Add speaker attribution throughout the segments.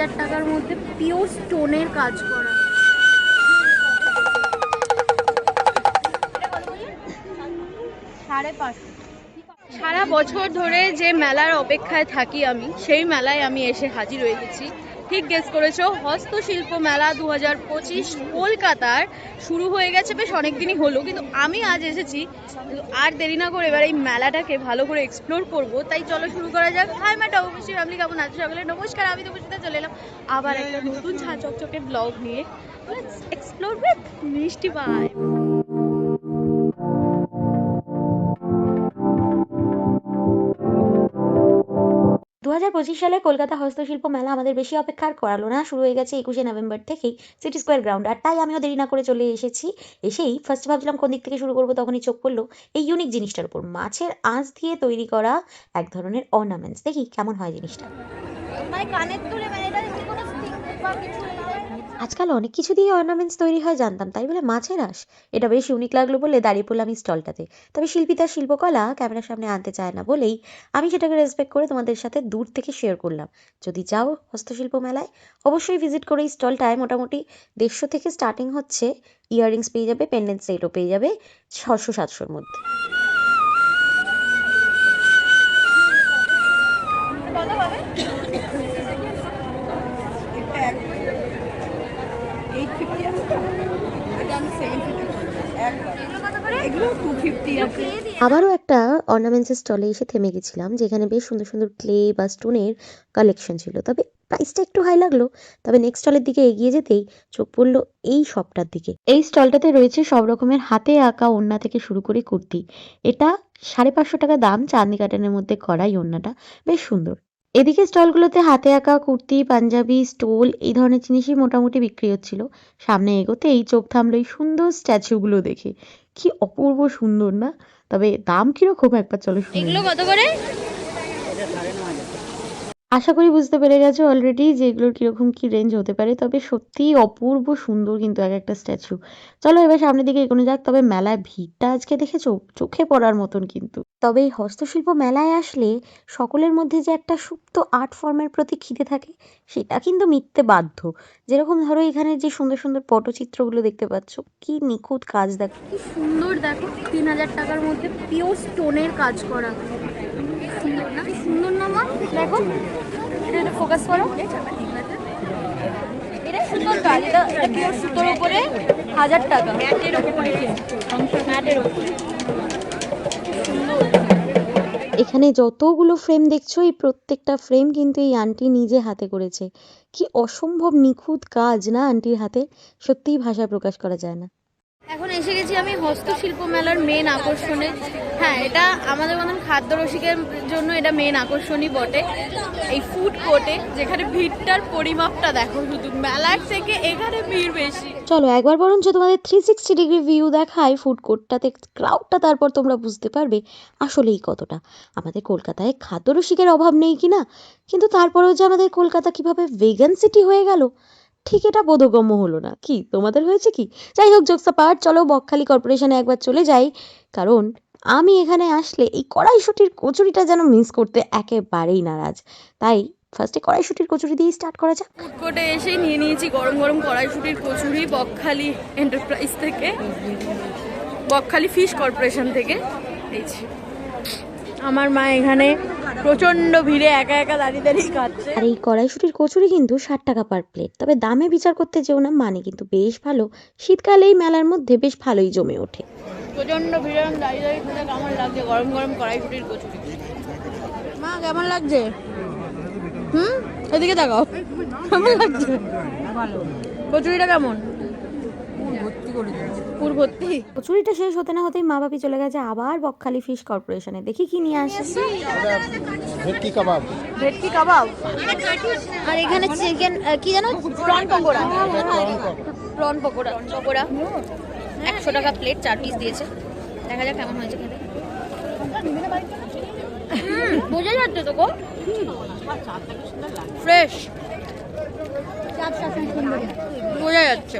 Speaker 1: 3000 টাকার মধ্যে পিওর স্টোনের কাজ করা। সারা বছর ধরে যে মেলার অপেক্ষায় থাকি আমি, সেই মেলায় আমি এসে হাজির হয়ে গেছি। ঠিক গেস করেছো, হস্তশিল্প মেলা 2025 কলকাতার শুরু হয়ে গেছে বেশ অনেকদিনই হলো, কিন্তু আমি আজ এসেছি। আর দেরি না করে এবার এই মেলাটাকে ভালো করে এক্সপ্লোর করব, তাই চলো শুরু করা যাক। হাই ম্যাটা অবশ্যই ফ্যামিলি, কেমন আছো সকলে? নমস্কার, আমি তো বসে চলে এলাম আবার একটা নতুন ঝাঁ চকচকে ব্লগ নিয়ে। লেটস এক্সপ্লোর উইথ মিষ্টি ভাই।
Speaker 2: 2025 সালে কলকাতা হস্তশিল্প মেলা আমাদের বেশি অপেক্ষা আর করালো না। শুরু হয়ে গেছে 21শে নভেম্বর থেকেই সিটি স্কোয়ার গ্রাউন্ড। আর তাই আমিও দেরি না করে চলে এসেছি। এসেই ফার্স্ট ভাবছিলাম কোন দিক থেকে শুরু করবো, তখনই চোখ পড়লো এই ইউনিক জিনিসটার উপর, মাছের আঁশ দিয়ে তৈরি করা এক ধরনের অর্নামেন্টস। দেখি কেমন হয় জিনিসটা। আজকাল অনেক কিছু দিয়ে অর্নামেন্টস তৈরি হয় জানতাম, তাই বলে মাছের আঁশ, এটা বেশ ইউনিক লাগলো বলে দাঁড়িয়ে পড়লাম এই স্টলটাতে। তবে শিল্পী তার শিল্পকলা ক্যামেরার সামনে আনতে চায় না বলেই আমি সেটাকে রেসপেক্ট করে তোমাদের সাথে দূর থেকে শেয়ার করলাম। যদি যাও হস্তশিল্প মেলায়, অবশ্যই ভিজিট করে এই স্টলটায় মোটামুটি 150 থেকে স্টার্টিং হচ্ছে। ইয়াররিংস পেয়ে যাবে, পেন্ডেন্ট সেটও পেয়ে যাবে 600-700-র মধ্যে। আবারও একটা অর্নামেন্টসের স্টলে এসে থেমে গেছিলাম, যেখানে বেশ সুন্দর সুন্দর ক্লে বা স্টোনের কালেকশন ছিল। তবে প্রাইসটা একটু হাই লাগলো। তবে নেক্সট স্টলের দিকে এগিয়ে যেতেই চোখ পড়লো এই শপটার দিকে। এই স্টলটাতে রয়েছে সব রকমের হাতে আঁকা ওড়না থেকে শুরু করে কুর্তি। এটা 550 টাকা দাম, চাঁদনি কাটানের মধ্যে করা এই ওড়নাটা বেশ সুন্দর। এদিকে স্টলগুলোতে হাতে আঁকা কুর্তি, পাঞ্জাবি, স্টোল এই ধরনের জিনিসই মোটামুটি বিক্রি হচ্ছিল। সামনে এগোতেই চোখ থামলো এই সুন্দর স্ট্যাচুগুলো দেখে। কি অপূর্ব সুন্দর না? তবে দাম কিরকম একবার চলো শুনে
Speaker 1: এগুলো
Speaker 2: নিই।
Speaker 1: কত করে?
Speaker 2: আশা করি বুঝতে পেরে গেছো অলরেডি যে এগুলোর কিরকম কি রেঞ্জ হতে পারে। তবে সত্যিই অপূর্ব সুন্দর কিন্তু এক একটা স্ট্যাচু। চলো এবার সামনের দিকে এগোনো যাক। তবে মেলায় ভিড়টা আজকে দেখেছো, চোখে পড়ার মতন কিন্তু। তবে এই হস্তশিল্প মেলায় আসলে সকলের মধ্যে যে একটা সুপ্ত আর্ট ফর্মের প্রতি খিদে থাকে, সেটা কিন্তু মিটতে বাধ্য। যেরকম ধরো এখানে যে সুন্দর সুন্দর পটচিত্রগুলো দেখতে পাচ্ছ, কি নিখুঁত কাজ দেখো।
Speaker 1: কি সুন্দর, দেখো 3000 টাকার মধ্যে পিওর স্টোনের কাজ করা। সুন্দর না? সুন্দর না মা? দেখো এটা ফোকাস করো। এটা সুন্দর কাজ, এটা পিওর সুতোর উপরে 1000 টাকা। ম্যাটের উপরে, ম্যাটের উপরে।
Speaker 2: এখানে যতগুলো ফ্রেম দেখছো, এই প্রত্যেকটা ফ্রেম কিন্তু এই আন্টি নিজে হাতে করেছে। কি অসম্ভব নিখুঁত কাজ না আন্টির হাতে, সত্যিই ভাষায় প্রকাশ করা যায় না।
Speaker 1: এখন এসে গেছি আমি হস্তশিল্প মেলার মেন আকর্ষণে। হ্যাঁ, এটা আমাদের মতন খাদ্য রসিকের জন্য এটা মেন আকর্ষণই বটে। এই ফুড কোর্টে যেখানে ভিড়টার পরিমাপটা দেখো, শুধু মেলার থেকে এখানে ভিড় বেশি।
Speaker 2: চলো একবার বরঞ্চ তোমাদের 360 ডিগ্রি ভিউ দেখায় ফুড কোর্টটাতে ক্রাউডটা, তারপর তোমরা বুঝতে পারবে আসলেই কতটা। আমাদের কলকাতায় খাদ্য রসিকের অভাব নেই কিনা, কিন্তু তারপরেও যে আমাদের কলকাতা কিভাবে ভেগান সিটি হয়ে গেল, ঠিক এটা বোধগম্য হলো না। কি তোমাদের হয়েছে কি? যাই হোক, জোকস অ্যাপার্ট, চলো বকখালি কর্পোরেশনে একবার চলে যাই। কারণ আমি এখানে আসলে এই কড়াইশুঁটির কচুরিটা যেন মিস করতে একেবারেই নারাজ। তাই ফার্স্টে কড়াইশুঁটির কচুরি দিয়ে স্টার্ট করা যাক।
Speaker 1: ফুড কোর্টে এসেই নিয়ে নিয়েছি গরম গরম কড়াইশুঁটির কচুরি বকখালি এন্টারপ্রাইজ থেকে, বকখালি ফিশ কর্পোরেশন থেকে। এই যে আমার মা এখানে প্রচন্ড ভিড়ে একা একা দাঁড়িয়ে দাঁড়িয়ে খাচ্ছে।
Speaker 2: আর এই কড়াইশুঁটির কচুরি কিন্তু 60 টাকা পার প্লেট। তবে দামে বিচার করতে যেও না, মানে কিন্তু বেশ ভালো। শীতকালে এই মেলার মধ্যে বেশ ভালোই জমে ওঠে।
Speaker 1: প্রচন্ড ভিড়ে আমি দাঁড়িয়ে দাঁড়িয়ে খেতে কেমন লাগছে গরম গরম কড়াইশুঁটির কচুরি। মা কেমন লাগছে? এদিকে তাকাও, কেমন লাগছে? কচুরিটা কেমন? পুর ভর্তি।
Speaker 2: কচুরিটা শেষ হতে না হতেই মা বাপি চলে গেছে আবার বকখালি ফিশ কর্পোরেশনে। দেখি কি নিয়ে আসে।
Speaker 3: ভেটকি কাবাব,
Speaker 1: ভেটকি কাবাব, আর এখানে চিকেন কি জানো, প্রন পকোড়া। প্রন পকোড়া, পকোড়া 100 টাকা প্লেট, 4 পিস দিয়েছে। দেখা যাক কেমন হয়েছে খেতে। বোঝা যাচ্ছে তো গো, ফ্রেশ বোঝা যাচ্ছে।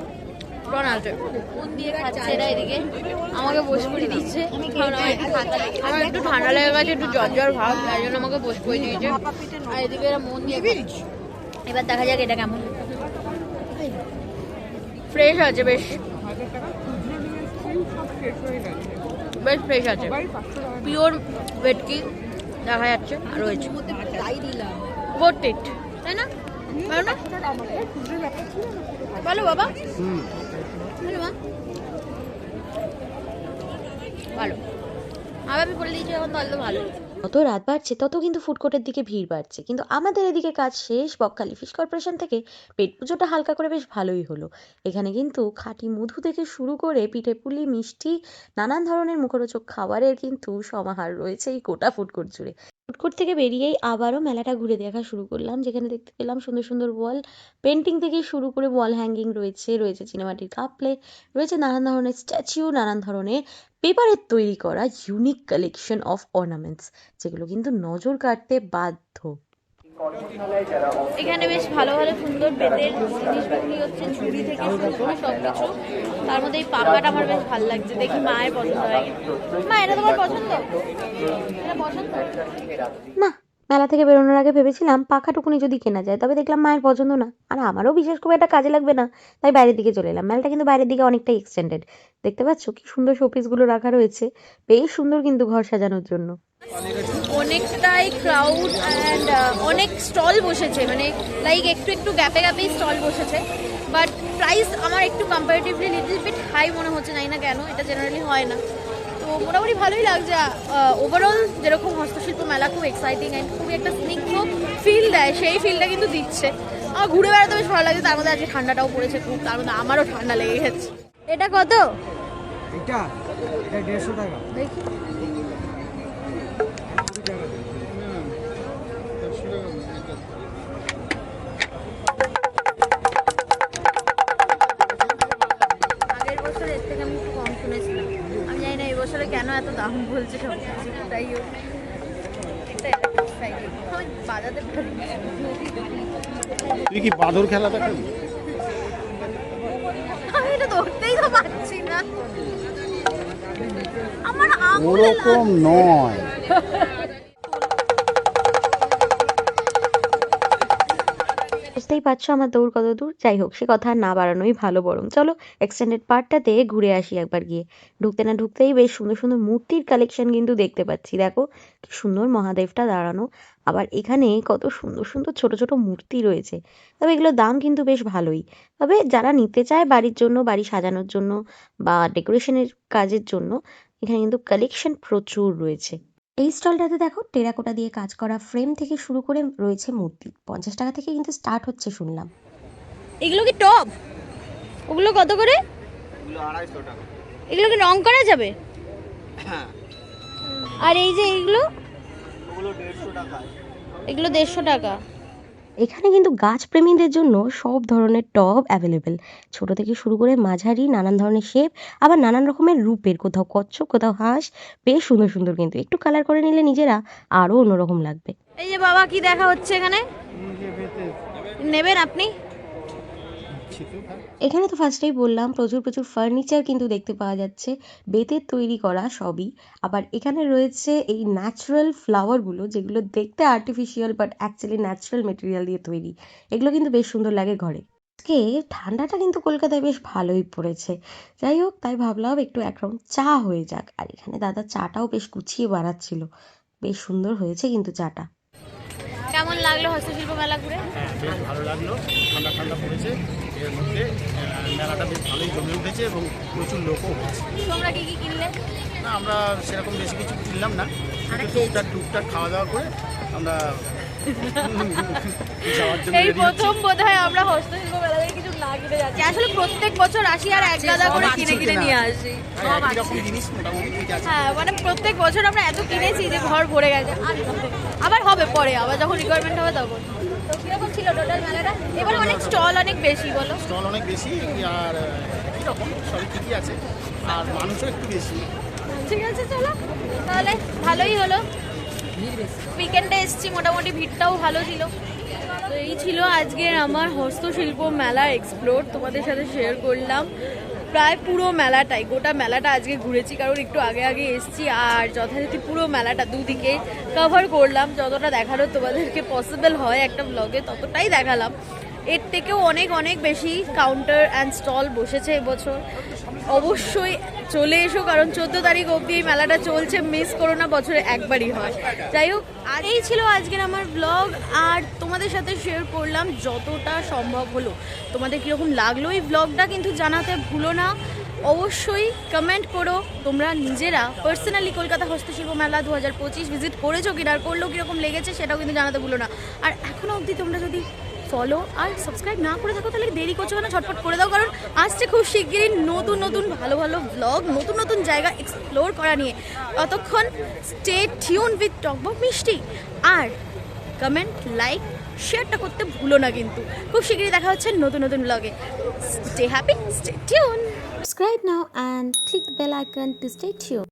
Speaker 1: প্রন আছে, কোন দিয়ে খাচ্ছে এরা? এদিকে আমাকে বসে করে দিচ্ছে, আমার একটু ঠান্ডা লেগে গেছে, একটু জ্বর জ্বর ভাব, তাই জন্য আমাকে বসে করে দিয়েছে। আর এদিকে এরা মন দিয়ে, এবার দেখা যাক এটা কেমন। ফ্রেশ আছে বেশ, বেশ ফ্রেশ আছে, পিওর ভেটকি দেখা যাচ্ছে আর রয়েছে worth it, তাই না? ভালো না? ভালো বাবা, ভালো মা, ভালো। আবার আমি বলে দিয়েছি এখন তাহলে তো ভালো।
Speaker 2: যত রাত বাড়ছে তত কিন্তু ফুড কোর্টের দিকে ভিড় বাড়ছে, কিন্তু আমাদের এদিকে কাজ শেষ। বকখালি ফিশ কর্পোরেশন থেকে পেট পুজোটা হালকা করে বেশ ভালোই হলো। এখানে কিন্তু খাঁটি মধু থেকে শুরু করে পিঠে পুলি মিষ্টি নানান ধরনের মুখরোচক খাবারের কিন্তু সমাহার রয়েছে এই গোটা ফুড কোর্ট জুড়ে। ফুড কোর্ট থেকে বেরিয়েই আবারও মেলাটা ঘুরে দেখা শুরু করলাম, যেখানে দেখতে পেলাম সুন্দর সুন্দর ওয়াল পেন্টিং থেকে শুরু করে ওয়াল হ্যাঙ্গিং রয়েছে চীনামাটির কাপ প্লেট, রয়েছে নানান ধরনের স্ট্যাচু, নানান ধরনের পেপারের তৈরি করা ইউনিক কালেকশন অফ অর্নামেন্টস, যেগুলো কিন্তু নজর কাটতে বাধ্য।
Speaker 1: এখানে বেশ ভালো ভালো সুন্দর বেতের জিনিস বিক্রি হচ্ছে, ঝুড়ি থেকে শুরু করে সবকিছু। তার মধ্যে এই পাকাটা আমার বেশ ভালো লাগছে, দেখি মায়ের পছন্দ হয় কিনা। মা এটা তোমার পছন্দ? এটা পছন্দ?
Speaker 2: না, মেলা থেকে বেরোনোর আগে ভেবেছিলাম পাখাটুকুনি যদি কেনা যায়, তবে দেখলাম মায়ের পছন্দ না, আর আমারও বিশেষ খুব একটা কাজে লাগবে না, তাই বাইরের দিকে চলে এলাম। মেলাটা কিন্তু বাইরের দিকে অনেকটাই এক্সটেন্ডেড, দেখতে পাচ্ছ কি সুন্দর শোপিসগুলো রাখা রয়েছে, বেশ সুন্দর কিন্তু ঘর সাজানোর জন্য।
Speaker 1: অনেকটাই ক্রাউড অ্যান্ড অনেক স্টল বসেছে, মানে লাইক একটু একটু গ্যাপে গ্যাপেই স্টল বসেছে, বাট প্রাইস আমার একটু কম্পারেটিভলি লিটল বিট হাই মনে হচ্ছে, নাই না কেন, এটা জেনারেলি হয় না। তো মোটামুটি ভালোই লাগছে। ওভারঅল যেরকম হস্তশিল্প মেলা খুব এক্সাইটিং অ্যান্ড খুবই একটা স্নিগ্ধ ফিল দেয়, সেই ফিলটা কিন্তু দিচ্ছে। আমার ঘুরে বেড়াতে বেশ ভালো লাগছে, তার মধ্যে আজকে ঠান্ডাটাও পড়েছে খুব, তার মধ্যে আমারও ঠান্ডা লেগে গেছে। এটা কত?
Speaker 4: এটা 150 টাকা।
Speaker 1: দেখি আগের বছর এর থেকে আমি একটু কম শুনেছিলাম, আমি জানি না এই বছরে কেন এত দাম বলছে সব কিছু। তাই হোক, আমি বাজাতে পারি।
Speaker 3: তুই কি বাঁদর খেলা দেখাবি?
Speaker 1: আমি এটা ধরতেই তো পারছি না, আমার আঙুলে
Speaker 3: ওরকম নয়।
Speaker 2: বুঝতেই পারছো আমার দৌড় কত দূর। যাই হোক, সে কথা আর না বাড়ানোই ভালো, বরং চলো এক্সটেন্ডেড পার্টটাতে ঘুরে আসি একবার গিয়ে। ঢুকতে না ঢুকতেই বেশ সুন্দর সুন্দর মূর্তির কালেকশন কিন্তু দেখতে পাচ্ছি। দেখো কি সুন্দর মহাদেবটা দাঁড়ানো, আবার এখানে কত সুন্দর সুন্দর ছোট ছোট মূর্তি রয়েছে। তবে এগুলোর দাম কিন্তু বেশ ভালোই। তবে যারা নিতে চায় বাড়ির জন্য, বাড়ি সাজানোর জন্য বা ডেকোরেশনের কাজের জন্য, এখানে কিন্তু কালেকশন প্রচুর রয়েছে। এই স্টলটাতে দেখো টেরাকোটা দিয়ে কাজ করা ফ্রেম থেকে শুরু করে রয়েছে মূর্তি, 50 টাকা থেকে কিন্তু স্টার্ট হচ্ছে শুনলাম।
Speaker 1: এগুলো কি টপ? ওগুলো কত করে?
Speaker 4: এগুলো 250 টাকা।
Speaker 1: এগুলো কি রং করা যাবে?
Speaker 4: হ্যাঁ।
Speaker 1: আর এই যে এইগুলো,
Speaker 4: ওগুলো 150 টাকা।
Speaker 1: এগুলো 150 টাকা।
Speaker 2: এখানে কিন্তু গাছ প্রেমীদের জন্য সব ধরনের টব অ্যাভেলেবেল, ছোট থেকে শুরু করে মাঝারি, নানান ধরনের শেপ, আবার নানান রকমের রূপের, কোথাও কচ্ছপ কোথাও হাঁস, বেশ সুন্দর সুন্দর, কিন্তু একটু কালার করে নিলে নিজেরা আরো অন্যরকম লাগবে।
Speaker 1: এই যে বাবা কি দেখা হচ্ছে এখানে, নেবেন আপনি?
Speaker 2: এখানে তো ফার্স্টেই বললাম প্রচুর প্রচুর ফার্নিচার কিন্তু দেখতে পাওয়া যাচ্ছে, বেতের তৈরি করা সবই। আবার এখানে রয়েছে এই ন্যাচারাল ফ্লাওয়ারগুলো, যেগুলো দেখতে artificial but actually natural material দিয়ে তৈরি। এগুলো কিন্তু বেশ সুন্দর লাগে ঘরে। আজকে ঠান্ডাটা কিন্তু কলকাতায় বেশ ভালোই পড়েছে। যাই হোক, তাই ভাবলাম একটু এক রাউন্ড চা হয়ে যাক। আর এখানে দাদা চাটাও বেশ গুছিয়ে বানাচ্ছিল, বেশ সুন্দর হয়েছে কিন্তু চাটা।
Speaker 1: কেমন লাগলো হস্তশিল্প মেলা ঘুরে?
Speaker 5: হ্যাঁ, বেশ ভালো লাগলো। ঠান্ডা ঠান্ডা পড়েছে, এর মধ্যে মেলাটা বেশ ভালোই জমে উঠেছে এবং প্রচুর লোকও হয়েছে।
Speaker 1: তোমরা কি কি কিনলে?
Speaker 5: না, আমরা সেরকম বেশি কিছু কিনলাম না, টুকটাক টুকটাক খাওয়া দাওয়া করে আমরা যাওয়ার জন্য
Speaker 1: এই
Speaker 5: ready হচ্ছি।
Speaker 1: প্রথম বোধহয় আমরা হস্তশিল্প মেলা থেকে কিছু না কিনে যাচ্ছি। আসলে প্রত্যেক বছর আসি আর এক গাদা করে কিনে কিনে নিয়ে আসি।
Speaker 5: হ্যাঁ, একই রকম জিনিস মোটামুটি ঠিক আছে।
Speaker 1: হ্যাঁ, মানে প্রত্যেক বছর আমরা এত কিনেছি যে ঘর ভরে গেছে। আবার হবে পরে, আবার যখন রিকোয়ারমেন্ট হবে তখন। তো কিরকম ছিল টোটাল মেলাটা? এবার অনেক স্টল অনেক বেশি, বলো।
Speaker 5: স্টল অনেক বেশি আর একই রকম সবই ঠিকই আছে, আর মানুষও একটু বেশি।
Speaker 1: ঠিক আছে, চলো তাহলে, ভালোই হলো। উইকেন্ডে এসেছি, মোটামুটি ভিড়টাও ভালো ছিল। তো এই ছিল আজকের আমার হস্তশিল্প মেলা এক্সপ্লোর, তোমাদের সাথে শেয়ার করলাম। প্রায় পুরো মেলাটাই, গোটা মেলাটা আজকে ঘুরেছি, কারণ একটু আগে আগে এসেছি। আর যথারীতি পুরো মেলাটা দুদিকে কভার করলাম, যতটা দেখানো তোমাদেরকে পসিবল হয় একটা ব্লগে ততটাই দেখালাম। এর থেকেও অনেক অনেক বেশি কাউন্টার অ্যান্ড স্টল বসেছে এবছর। অবশ্যই চলে এসো, কারণ 14 তারিখ অবধি এই মেলাটা চলছে, মিস করো না, বছরে একবারই হয়। যাই হোক, আর এই ছিল আজকের আমার ব্লগ, আর তোমাদের সাথে শেয়ার করলাম যতটা সম্ভব হলো। তোমাদের কীরকম লাগলো এই ব্লগটা কিন্তু জানাতে ভুলো না। অবশ্যই কমেন্ট করো তোমরা নিজেরা পার্সোনালি কলকাতা হস্তশিল্প মেলা 2025 ভিজিট করেছো কিনা, আর করলেও কীরকম লেগেছে সেটাও কিন্তু জানাতে ভুলো না। আর এখনও অবধি তোমরা যদি ফলো আর সাবস্ক্রাইব না করে থাকো তাহলে দেরি করছো কেন, ঝটপট করে দাও, কারণ আসছে খুব শিগগিরই নতুন নতুন ভালো ভালো ব্লগ, নতুন নতুন জায়গা এক্সপ্লোর করা নিয়ে। ততক্ষণ স্টে টিউন উইথ টকবক মিষ্টি, আর কমেন্ট লাইক শেয়ারটা করতে ভুলো না কিন্তু। খুব শিগগিরই দেখা হচ্ছে নতুন নতুন ব্লগে। Stay happy, stay tune.
Speaker 2: Subscribe now and click the bell icon to stay tuned.